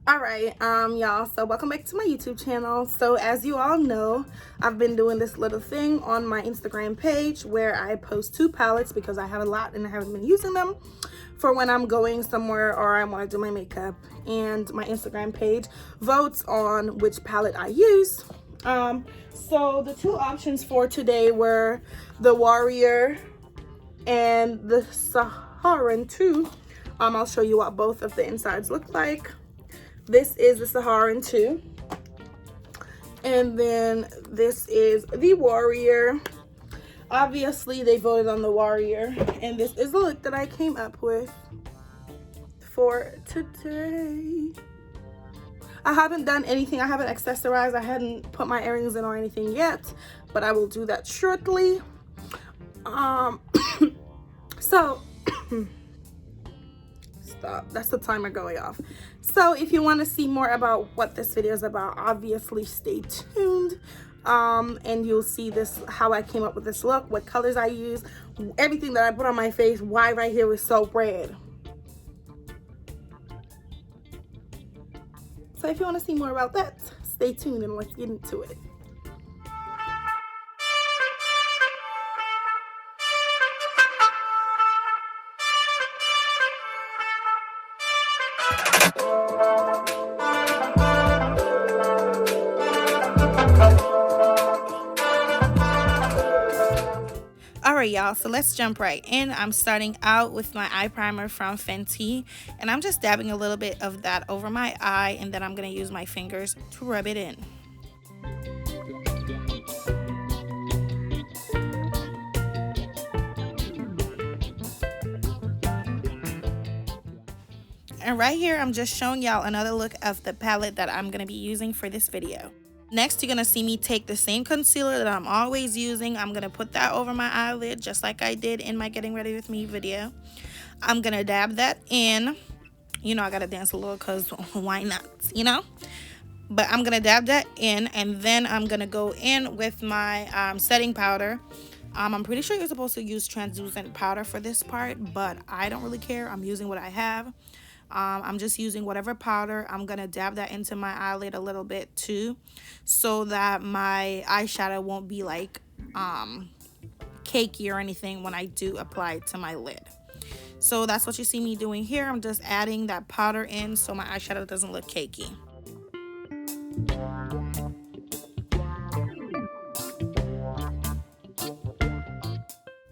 All right, y'all, so welcome back to my YouTube channel. So as you all know, I've been doing this little thing on my Instagram page where I post 2 palettes because I have a lot and I haven't been using them for when I'm going somewhere or I want to do my makeup. And my Instagram page votes on which palette I use. So the 2 options for today were the Warrior and the Saharan 2. I'll show you what both of the insides look like. This is the Saharan 2. And then this is the Warrior. Obviously, they voted on the Warrior. And this is the look that I came up with for today. I haven't done anything. I haven't accessorized. I hadn't put my earrings in or anything yet. But I will do that shortly. So... Stop. That's the timer going off. So if you want to see more about what this video is about, obviously stay tuned. And you'll see this, how I came up with this look, what colors I use, everything that I put on my face, why right here is so red. So if you want to see more about that, stay tuned and let's get into it. Alright y'all, so let's jump right in. I'm starting out with my eye primer from Fenty, and I'm just dabbing a little bit of that over my eye, and then I'm going to use my fingers to rub it in. And right here, I'm just showing y'all another look of the palette that I'm going to be using for this video. Next, you're going to see me take the same concealer that I'm always using. I'm going to put that over my eyelid just like I did in my Getting Ready With Me video. I'm going to dab that in. You know, I got to dance a little because why not, you know? But I'm going to dab that in, and then I'm going to go in with my setting powder. I'm pretty sure you're supposed to use translucent powder for this part, but I don't really care. I'm using what I have. I'm just using whatever powder. I'm going to dab that into my eyelid a little bit too, so that my eyeshadow won't be like cakey or anything when I do apply it to my lid. So that's what you see me doing here. I'm just adding that powder in so my eyeshadow doesn't look cakey.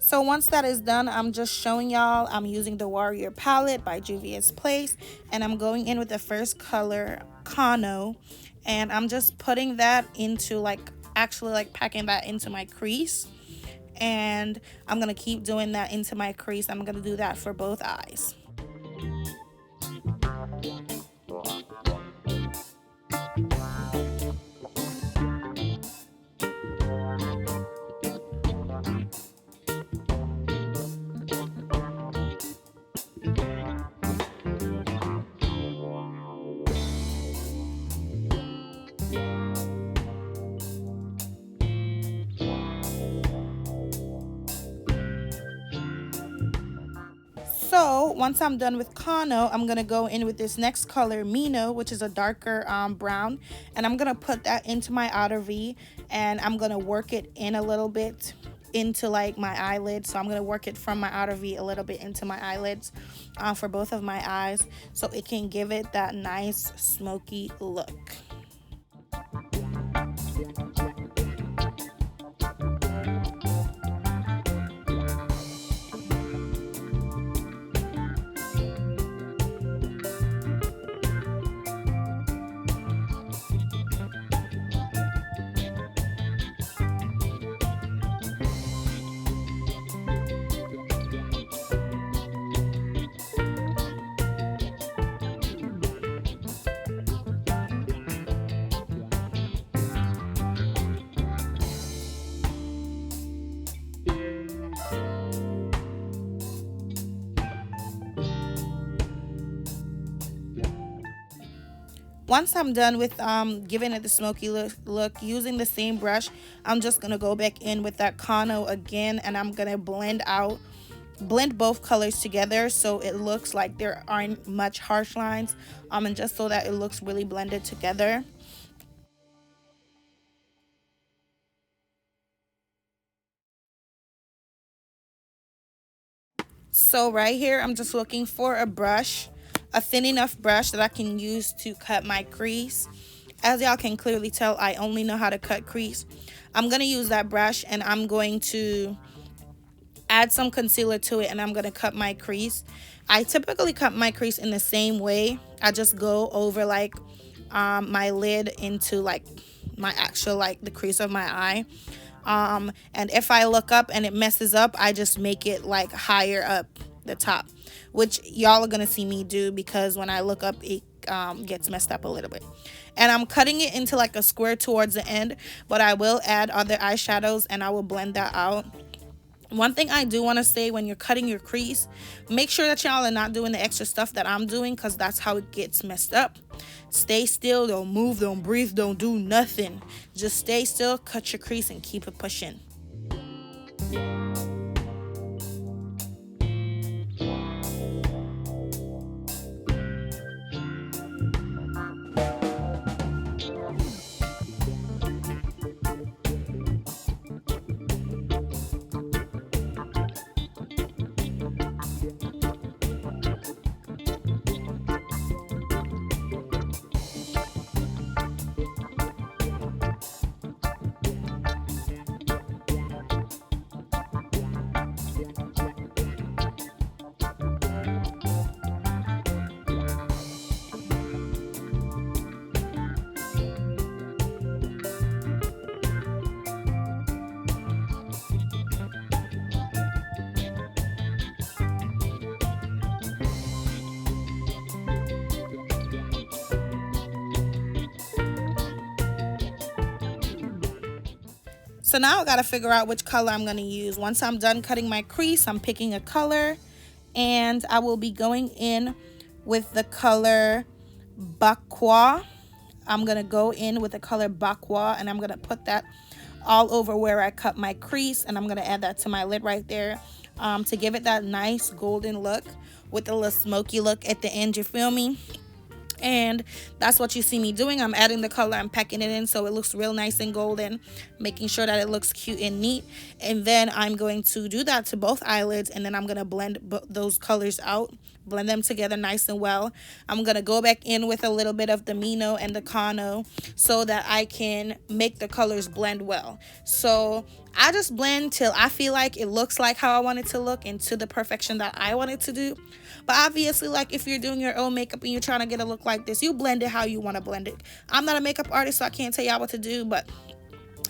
So once that is done, I'm just showing y'all I'm using the Warrior palette by Juvia's Place, and I'm going in with the first color, Kano, and I'm just putting that into actually packing that into my crease, and I'm gonna keep doing that into my crease. I'm gonna do that for both eyes. So once I'm done with Kano, I'm going to go in with this next color, Mino, which is a darker brown. And I'm going to put that into my outer V, and I'm going to work it in a little bit into like my eyelid. So I'm going to work it from my outer V a little bit into my eyelids for both of my eyes, so it can give it that nice smoky look. Once I'm done with giving it the smoky look, using the same brush, I'm just going to go back in with that Kano again, and I'm going to blend out blend both colors together so it looks like there aren't much harsh lines, and just so that it looks really blended together. So right here, I'm just looking for a brush, a thin enough brush that I can use to cut my crease. As y'all can clearly tell, I only know how to cut crease. I'm going to use that brush and I'm going to add some concealer to it, and I'm going to cut my crease. I typically cut my crease in the same way. I just go over like my lid into like my actual like the crease of my eye. And if I look up and it messes up, I just make it like higher up the top, which y'all are gonna see me do because when I look up it gets messed up a little bit. And I'm cutting it into like a square towards the end, but I will add other eyeshadows and I will blend that out. One thing I do want to say, when you're cutting your crease, make sure that y'all are not doing the extra stuff that I'm doing, because that's how it gets messed up. Stay still, don't move, don't breathe, don't do nothing. Just stay still, cut your crease, and keep it pushing. So now I gotta figure out which color I'm gonna use. Once I'm done cutting my crease, I'm picking a color, and I will be going in with the color Bakwa. I'm gonna go in with the color Bakwa, and I'm gonna put that all over where I cut my crease, and I'm gonna add that to my lid right there, to give it that nice golden look with a little smoky look at the end, you feel me? And that's what you see me doing. I'm adding the color, I'm packing it in so it looks real nice and golden, making sure that it looks cute and neat. And then I'm going to do that to both eyelids, and then I'm going to blend those colors out, blend them together nice and well. I'm going to go back in with a little bit of the Mino and the Kano so that I can make the colors blend well. So I just blend till I feel like it looks like how I want it to look and to the perfection that I want it to do. But obviously, like if you're doing your own makeup and you're trying to get a look like this, you blend it how you want to blend it. I'm not a makeup artist, so I can't tell y'all what to do, but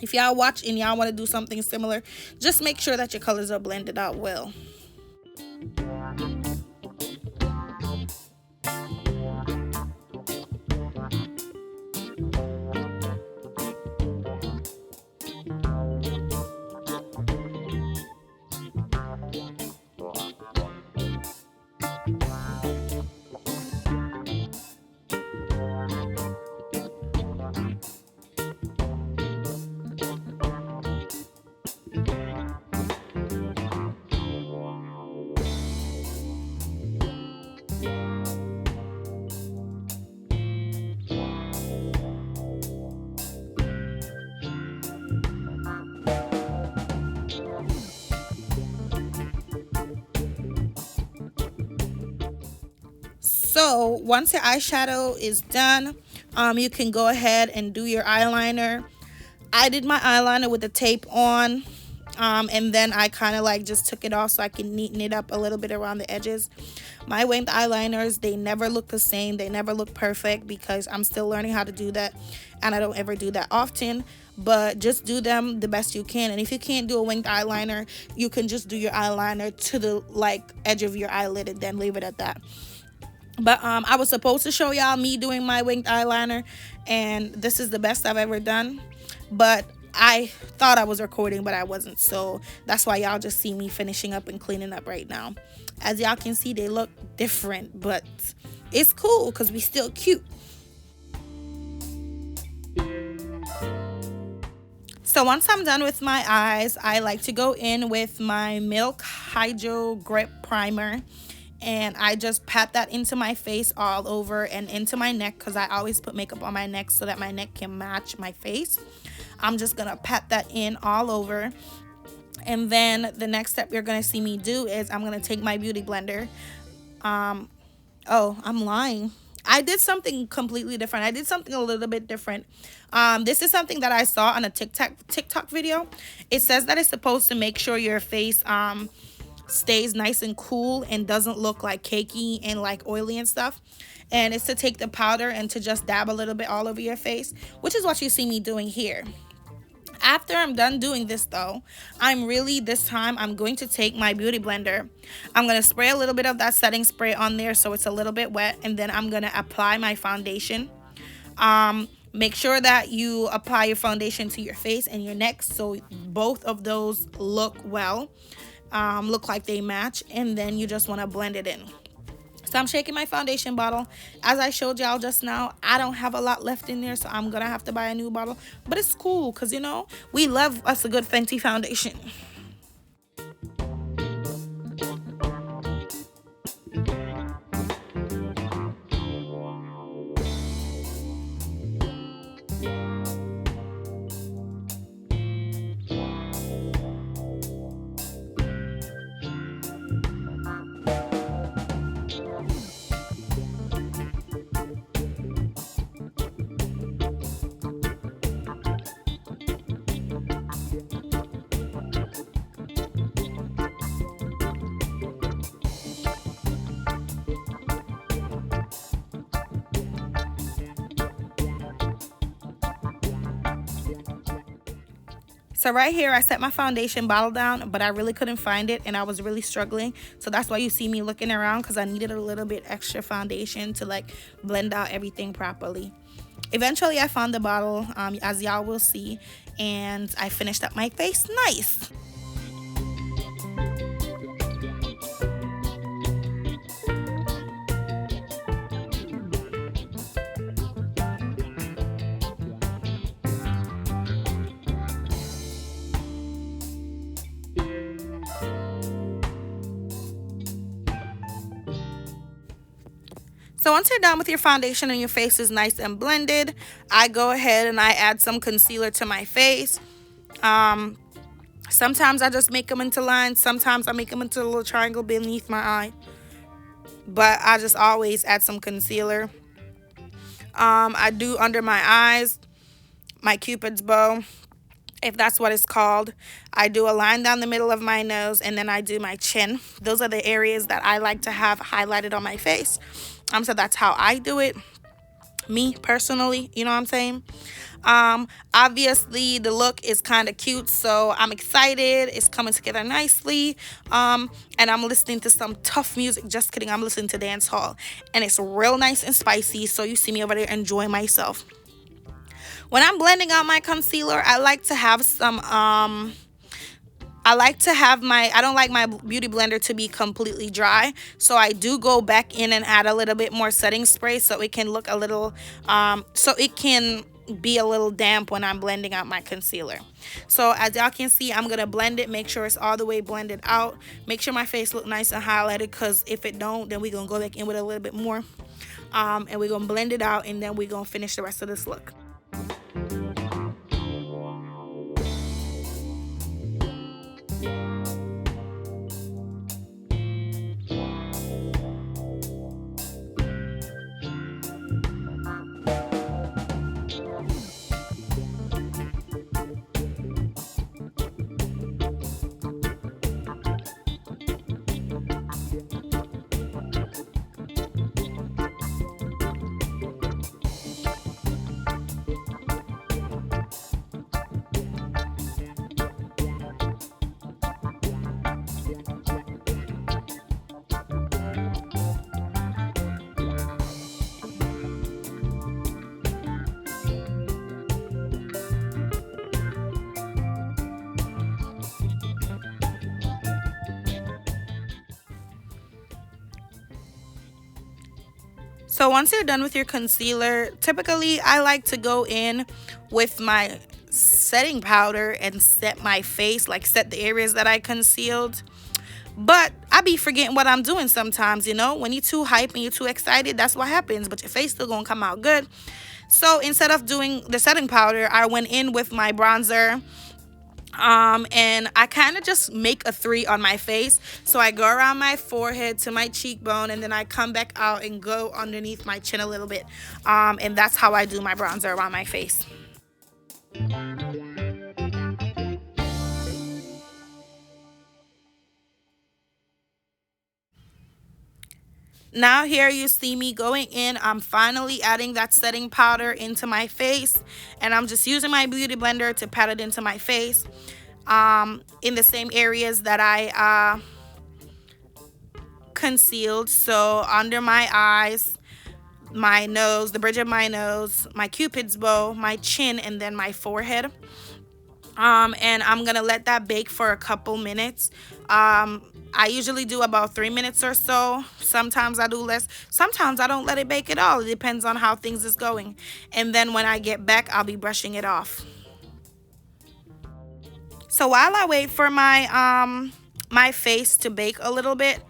if y'all watch and y'all want to do something similar, just make sure that your colors are blended out well. So once your eyeshadow is done, you can go ahead and do your eyeliner. I did my eyeliner with the tape on, and then I kind of like just took it off so I can neaten it up a little bit around the edges. My winged eyeliners, they never look the same, they never look perfect because I'm still learning how to do that, and I don't ever do that often. But just do them the best you can. And if you can't do a winged eyeliner, you can just do your eyeliner to the like edge of your eyelid and then leave it at that. But I was supposed to show y'all me doing my winged eyeliner, and this is the best I've ever done. But I thought I was recording, but I wasn't, so that's why y'all just see me finishing up and cleaning up right now. As y'all can see, they look different, but it's cool because we still cute. So once I'm done with my eyes, I like to go in with my Milk Hydro Grip Primer. And I just pat that into my face all over and into my neck, because I always put makeup on my neck so that my neck can match my face. I'm just going to pat that in all over. And then the next step you're going to see me do is I'm going to take my beauty blender. Oh, I'm lying. I did something completely different. I did something a little bit different. This is something that I saw on a TikTok video. It says that it's supposed to make sure your face stays nice and cool and doesn't look like cakey and like oily and stuff. And it's to take the powder and to just dab a little bit all over your face, which is what you see me doing here. After I'm done doing this though, this time I'm going to take my beauty blender. I'm going to spray a little bit of that setting spray on there so it's a little bit wet, and then I'm going to apply my foundation. Make sure that you apply your foundation to your face and your neck so both of those look well, look like they match, and then you just want to blend it in. So I'm shaking my foundation bottle. As I showed y'all just now, I don't have a lot left in there, so I'm gonna have to buy a new bottle. But it's cool, because you know, we love us a good Fenty foundation. So right here, I set my foundation bottle down, but I really couldn't find it, and I was really struggling. So that's why you see me looking around, because I needed a little bit extra foundation to like blend out everything properly. Eventually, I found the bottle, as y'all will see, and I finished up my face nice. So once you're done with your foundation and your face is nice and blended, I go ahead and I add some concealer to my face. Sometimes I just make them into lines. Sometimes I make them into a little triangle beneath my eye. But I just always add some concealer. I do under my eyes, my Cupid's bow, if that's what it's called. I do a line down the middle of my nose, and then I do my chin. Those are the areas that I like to have highlighted on my face. So that's how I do it, me personally, you know what I'm saying? Obviously the look is kind of cute, so I'm excited. It's coming together nicely. And I'm listening to some tough music. Just kidding, I'm listening to dance hall, and it's real nice and spicy, so you see me over there enjoying myself. When I'm blending out my concealer, I like to have some I don't like my beauty blender to be completely dry, so I do go back in and add a little bit more setting spray so it can look a little so it can be a little damp when I'm blending out my concealer. So as y'all can see, I'm gonna blend it, make sure it's all the way blended out, make sure my face look nice and highlighted, because if it don't, then we're gonna go back in with a little bit more, and we're gonna blend it out, and then we're gonna finish the rest of this look. So once you're done with your concealer, typically I like to go in with my setting powder and set my face, like set the areas that I concealed. But I be forgetting what I'm doing sometimes, you know. When you're too hype and you're too excited, that's what happens. But your face still gonna come out good. So instead of doing the setting powder, I went in with my bronzer. And I kind of just make a 3 on my face. So I go around my forehead to my cheekbone, and then I come back out and go underneath my chin a little bit. And that's how I do my bronzer around my face. Now here you see me going in. I'm finally adding that setting powder into my face, and I'm just using my beauty blender to pat it into my face, in the same areas that I concealed. So under my eyes, my nose, the bridge of my nose, my cupid's bow, my chin, and then my forehead. And I'm gonna let that bake for a couple minutes. I usually do about 3 minutes or so. Sometimes I do less. Sometimes I don't let it bake at all. It depends on how things is going. And then when I get back, I'll be brushing it off. So while I wait for my face to bake a little bit,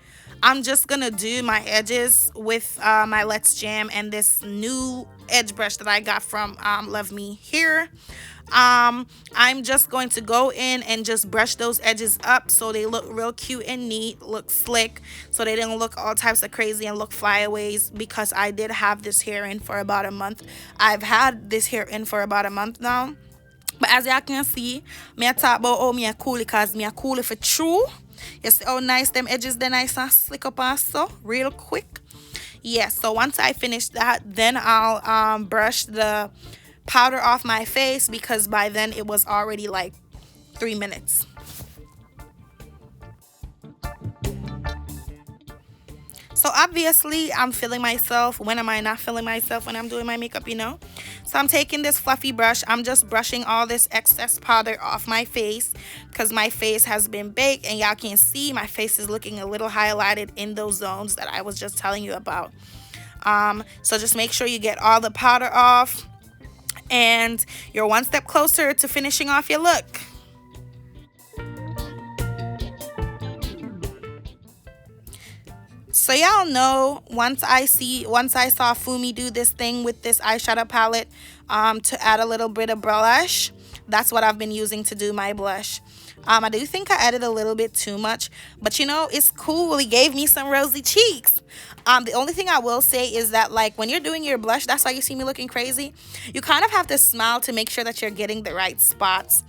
I'm just gonna do my edges with my Let's Jam and this new edge brush that I got from Love Me Here. I'm just going to go in and just brush those edges up so they look real cute and neat, look slick, so they didn't look all types of crazy and look flyaways, because I did have this hair in for about a month. I've had this hair in for about a month now. But as y'all can see, me I talk about me a cool it, because me a cool it for true. You see how nice them edges, they're nice and slick up and so real quick. Yeah, so once I finish that, then I'll brush the powder off my face, because by then it was already like 3 minutes. So obviously I'm feeling myself. When am I not feeling myself? When I'm doing my makeup, you know. So I'm taking this fluffy brush. I'm just brushing all this excess powder off my face, because my face has been baked, and y'all can see my face is looking a little highlighted in those zones that I was just telling you about. So just make sure you get all the powder off, and you're one step closer to finishing off your look. So y'all know, once I saw Fumi do this thing with this eyeshadow palette to add a little bit of blush, that's what I've been using to do my blush. I do think I added a little bit too much, but you know, it's cool. He gave me some rosy cheeks. The only thing I will say is that, like, when you're doing your blush, that's why you see me looking crazy. You kind of have to smile to make sure that you're getting the right spots.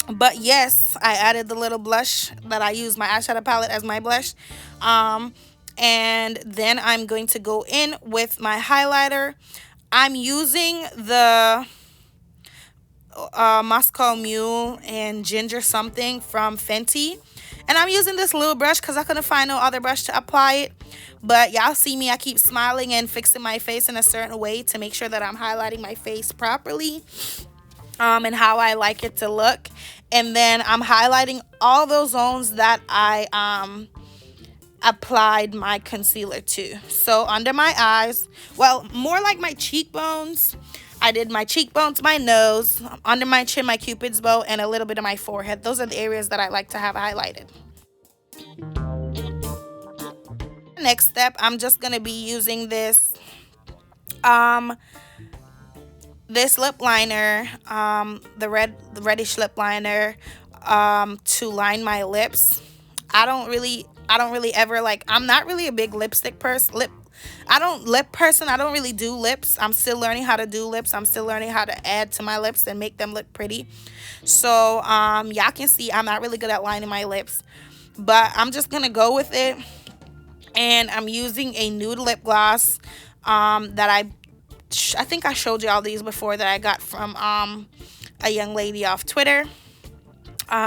But yes, I added the little blush that I use my eyeshadow palette as my blush. And then I'm going to go in with my highlighter. I'm using the Moscow Mule and Ginger something from Fenty. And I'm using this little brush because I couldn't find no other brush to apply it. But y'all see me, I keep smiling and fixing my face in a certain way to make sure that I'm highlighting my face properly. And how I like it to look. And then I'm highlighting all those zones that I applied my concealer to. So under my eyes, well, more like my cheekbones. I did my cheekbones, my nose, under my chin, my cupid's bow, and a little bit of my forehead. Those are the areas that I like to have highlighted. Next step, I'm just going to be using this lip liner, the reddish lip liner, to line my lips. I don't really ever, like, I'm not really a big lipstick person. I don't really do lips. I'm still learning how to do lips. I'm still learning how to add to my lips and make them look pretty. So y'all can see I'm not really good at lining my lips, but I'm just gonna go with it. And I'm using a nude lip gloss that I think I showed you all these before, that I got from a young lady off Twitter,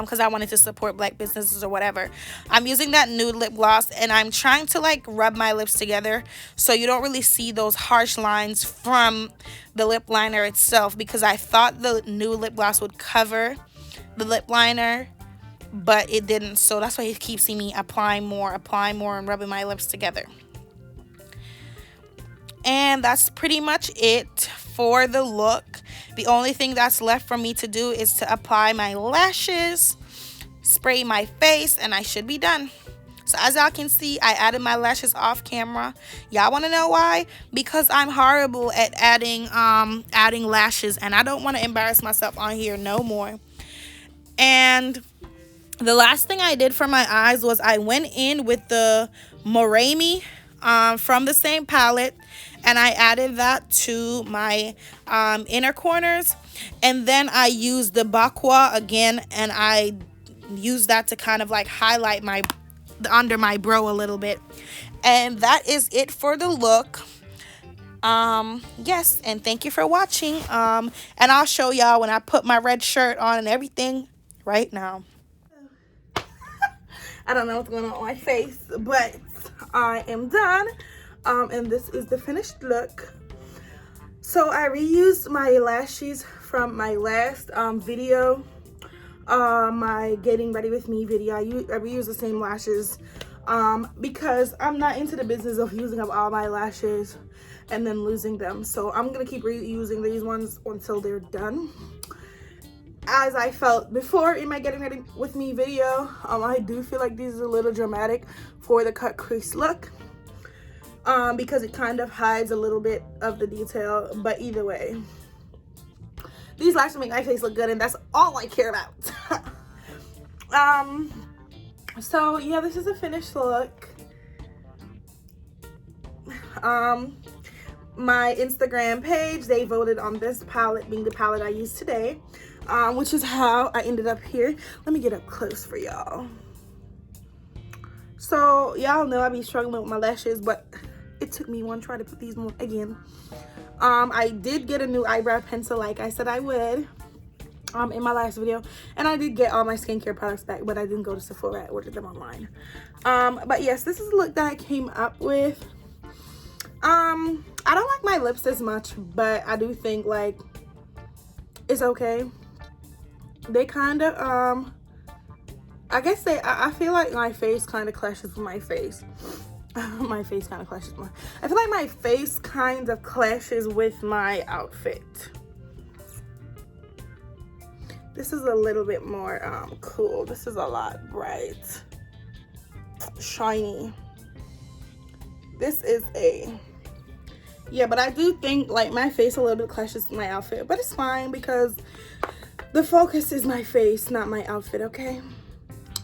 because I wanted to support black businesses or whatever. I'm using that nude lip gloss, and I'm trying to, like, rub my lips together so you don't really see those harsh lines from the lip liner itself, because I thought the nude lip gloss would cover the lip liner, but it didn't. So that's why you keep seeing me applying more and rubbing my lips together. And that's pretty much it for the look. The only thing that's left for me to do is to apply my lashes, spray my face, and I should be done. So as y'all can see, I added my lashes off camera. Y'all want to know why? Because I'm horrible at adding lashes, and I don't want to embarrass myself on here no more. And the last thing I did for my eyes was I went in with the Moremi from the same palette, and I added that to my inner corners. And then I used the Bakwa again, and I used that to kind of like highlight my under my brow a little bit. And that is it for the look. Yes, and thank you for watching. And I'll show y'all when I put my red shirt on and everything right now. I don't know what's going on my face, but I am done. And this is the finished look. So I reused my lashes from my last video, my getting ready with me video. I reuse the same lashes because I'm not into the business of using up all my lashes and then losing them. So I'm gonna keep reusing these ones until they're done. As I felt before in my getting ready with me video, I do feel like these are a little dramatic for the cut crease look, because it kind of hides a little bit of the detail. But either way, these lashes make my face look good, and that's all I care about. So yeah, this is a finished look. My Instagram page, they voted on this palette being the palette I used today, which is how I ended up here. Let me get up close for y'all. So y'all know I be struggling with my lashes, but it took me one try to put these on again. I did get a new eyebrow pencil like I said I would in my last video, and I did get all my skincare products back, but I didn't go to Sephora. I ordered them online. But yes, this is the look that I came up with. I don't like my lips as much, but I do think like it's okay. They kind of I guess I feel like my face kind of clashes with my face. My face kind of clashes with I feel like my face kind of clashes with my outfit. This is a little bit more cool. This is a lot bright, shiny. This is yeah, but I do think like my face a little bit clashes with my outfit, but it's fine because the focus is my face, not my outfit. Okay,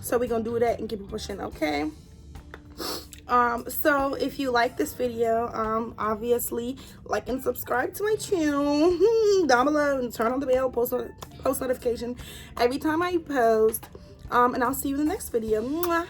so we're gonna do that and keep it pushing. Okay. So if you like this video, obviously like and subscribe to my channel down below, and turn on the bell, post notification every time I post. And I'll see you in the next video. Mwah.